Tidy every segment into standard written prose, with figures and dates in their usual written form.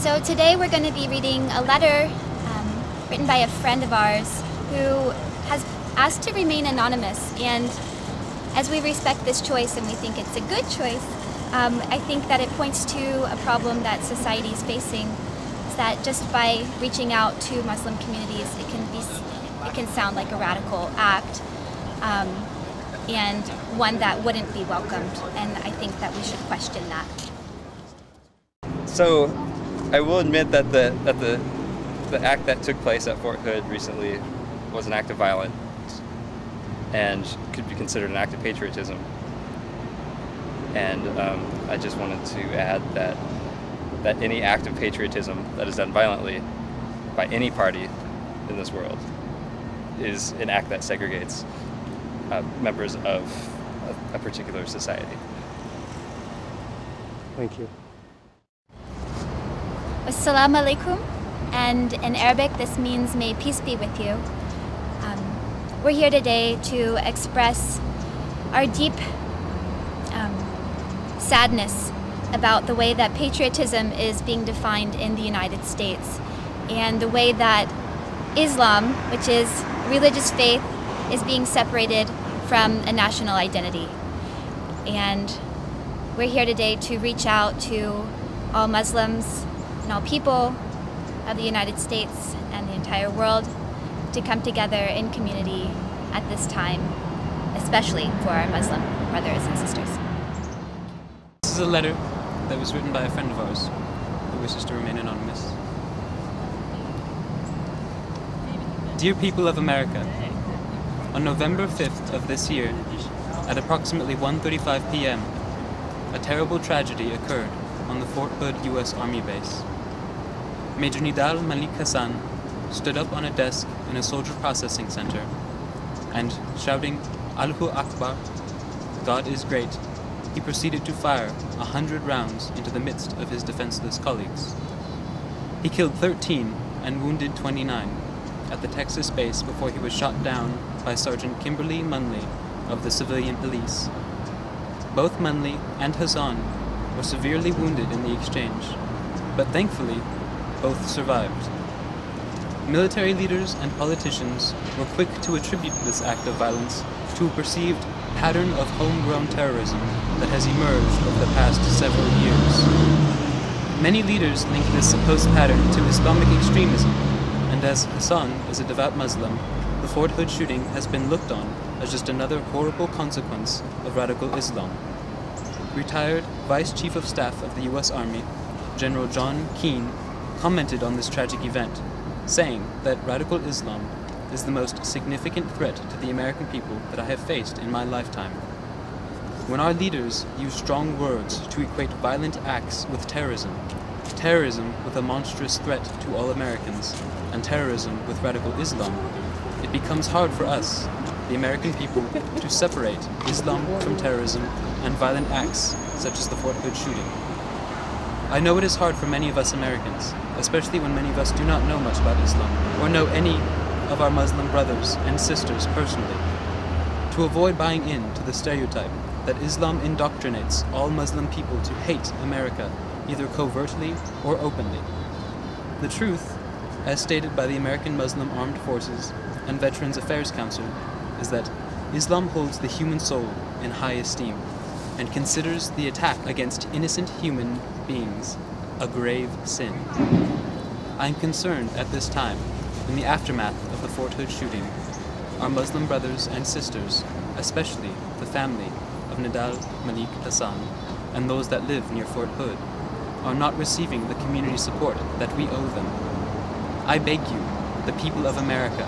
So today we're going to be reading a letter written by a friend of ours who has asked to remain anonymous. And as we respect this choice and we think it's a good choice, I think that it points to a problem that society is facing. Is that just by reaching out to Muslim communities, it can sound like a radical act, and one that wouldn't be welcomed. And I think that we should question that. So, I will admit that the act that took place at Fort Hood recently was an act of violence and could be considered an act of patriotism. And I just wanted to add that any act of patriotism that is done violently by any party in this world is an act that segregates members of a particular society. Thank you. Assalamu alaikum, and in Arabic this means may peace be with you. We're here today to express our deep sadness about the way that patriotism is being defined in the United States and the way that Islam, which is religious faith, is being separated from a national identity. And we're here today to reach out to all Muslims and all people of the United States and the entire world to come together in community at this time, especially for our Muslim brothers and sisters. This is a letter that was written by a friend of ours who wishes to remain anonymous. Dear people of America, on November 5th of this year, at approximately 1:35 p.m., a terrible tragedy occurred on the Fort Hood U.S. Army base. Major Nidal Malik Hassan stood up on a desk in a soldier processing center and, shouting, Allahu Akbar, God is great, he proceeded to fire 100 rounds into the midst of his defenseless colleagues. He killed 13 and wounded 29 at the Texas base before he was shot down by Sergeant Kimberly Munley of the civilian police. Both Munley and Hassan were severely wounded in the exchange, but thankfully, both survived. Military leaders and politicians were quick to attribute this act of violence to a perceived pattern of homegrown terrorism that has emerged over the past several years. Many leaders link this supposed pattern to Islamic extremism, and as Hassan is a devout Muslim, the Fort Hood shooting has been looked on as just another horrible consequence of radical Islam. Retired Vice Chief of Staff of the U.S. Army, General John Keane, commented on this tragic event, saying that radical Islam is the most significant threat to the American people that I have faced in my lifetime. When our leaders use strong words to equate violent acts with terrorism with a monstrous threat to all Americans, and terrorism with radical Islam, it becomes hard for us, the American people, to separate Islam from terrorism and violent acts such as the Fort Hood shooting. I know it is hard for many of us Americans, especially when many of us do not know much about Islam or know any of our Muslim brothers and sisters personally, to avoid buying into the stereotype that Islam indoctrinates all Muslim people to hate America, either covertly or openly. The truth, as stated by the American Muslim Armed Forces and Veterans Affairs Council, is that Islam holds the human soul in high esteem and considers the attack against innocent human beings a grave sin. I am concerned at this time, in the aftermath of the Fort Hood shooting, our Muslim brothers and sisters, especially the family of Nidal Malik Hassan and those that live near Fort Hood, are not receiving the community support that we owe them. I beg you, the people of America,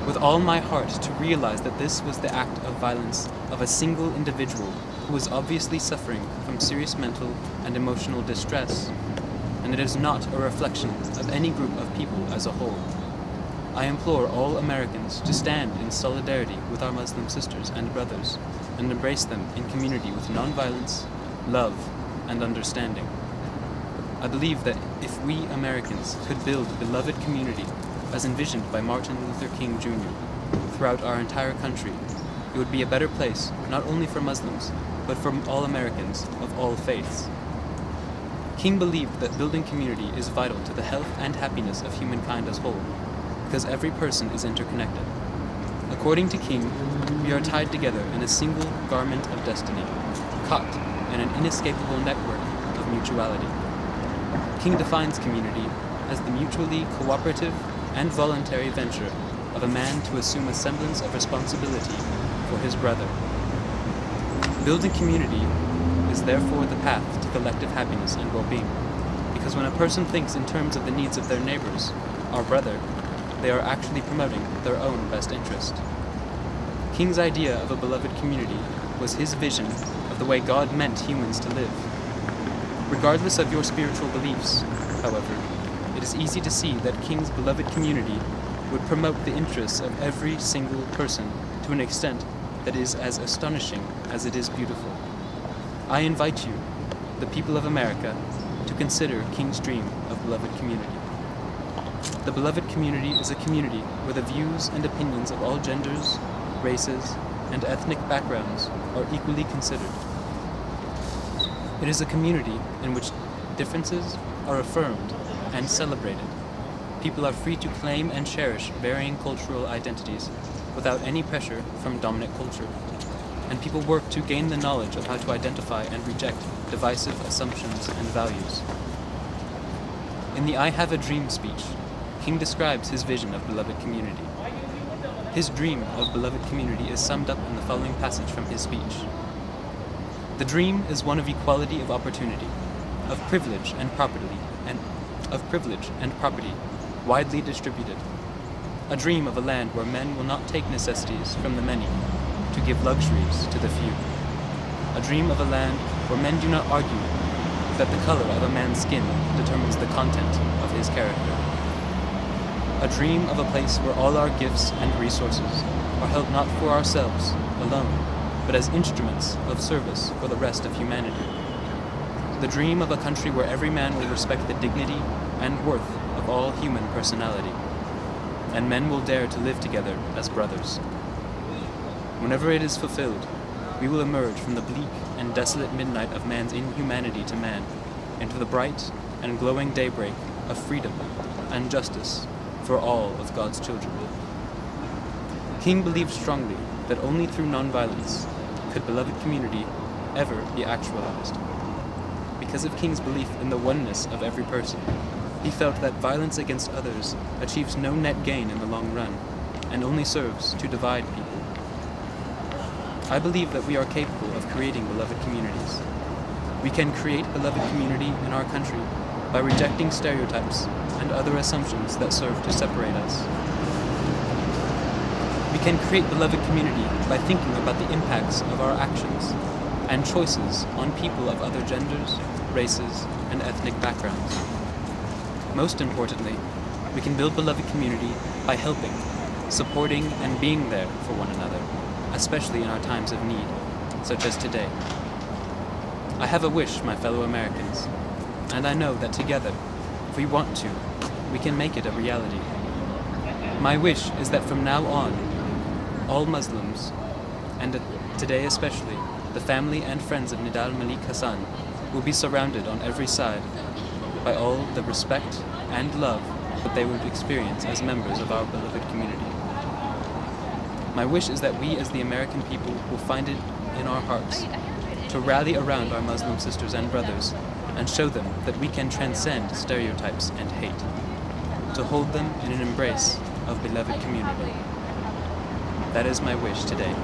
with all my heart to realize that this was the act of violence of a single individual who was obviously suffering from serious mental and emotional distress, and it is not a reflection of any group of people as a whole. I implore all Americans to stand in solidarity with our Muslim sisters and brothers and embrace them in community with nonviolence, love, and understanding. I believe that if we Americans could build a beloved community as envisioned by Martin Luther King Jr. throughout our entire country, it would be a better place not only for Muslims, but for all Americans of all faiths. King believed that building community is vital to the health and happiness of humankind as whole, because every person is interconnected. According to King, we are tied together in a single garment of destiny, caught in an inescapable network of mutuality. King defines community as the mutually cooperative and voluntary venture of a man to assume a semblance of responsibility for his brother. Building community is therefore the path to collective happiness and well-being, because when a person thinks in terms of the needs of their neighbors, our brother, they are actually promoting their own best interest. King's idea of a beloved community was his vision of the way God meant humans to live. Regardless of your spiritual beliefs, however, it is easy to see that King's beloved community would promote the interests of every single person to an extent that is as astonishing as it is beautiful. I invite you, the people of America, to consider King's dream of beloved community. The beloved community is a community where the views and opinions of all genders, races, and ethnic backgrounds are equally considered. It is a community in which differences are affirmed and celebrated. People are free to claim and cherish varying cultural identities without any pressure from dominant culture, and people work to gain the knowledge of how to identify and reject divisive assumptions and values. In the I Have a Dream speech, King describes his vision of beloved community. His dream of beloved community is summed up in the following passage from his speech. The dream is one of equality of opportunity, of privilege and property, widely distributed. A dream of a land where men will not take necessities from the many to give luxuries to the few. A dream of a land where men do not argue that the color of a man's skin determines the content of his character. A dream of a place where all our gifts and resources are held not for ourselves alone, but as instruments of service for the rest of humanity. The dream of a country where every man will respect the dignity and worth of all human personality, and men will dare to live together as brothers. Whenever it is fulfilled, we will emerge from the bleak and desolate midnight of man's inhumanity to man into the bright and glowing daybreak of freedom and justice for all of God's children. King believed strongly that only through nonviolence could beloved community ever be actualized. Because of King's belief in the oneness of every person, he felt that violence against others achieves no net gain in the long run and only serves to divide people. I believe that we are capable of creating beloved communities. We can create beloved community in our country by rejecting stereotypes and other assumptions that serve to separate us. We can create beloved community by thinking about the impacts of our actions and choices on people of other genders, races, and ethnic backgrounds. Most importantly, we can build beloved community by helping, supporting, and being there for one another, especially in our times of need, such as today. I have a wish, my fellow Americans, and I know that together, if we want to, we can make it a reality. My wish is that from now on, all Muslims, and today especially, the family and friends of Nidal Malik Hassan, will be surrounded on every side by all the respect and love that they would experience as members of our beloved community. My wish is that we as the American people will find it in our hearts to rally around our Muslim sisters and brothers and show them that we can transcend stereotypes and hate, to hold them in an embrace of beloved community. That is my wish today.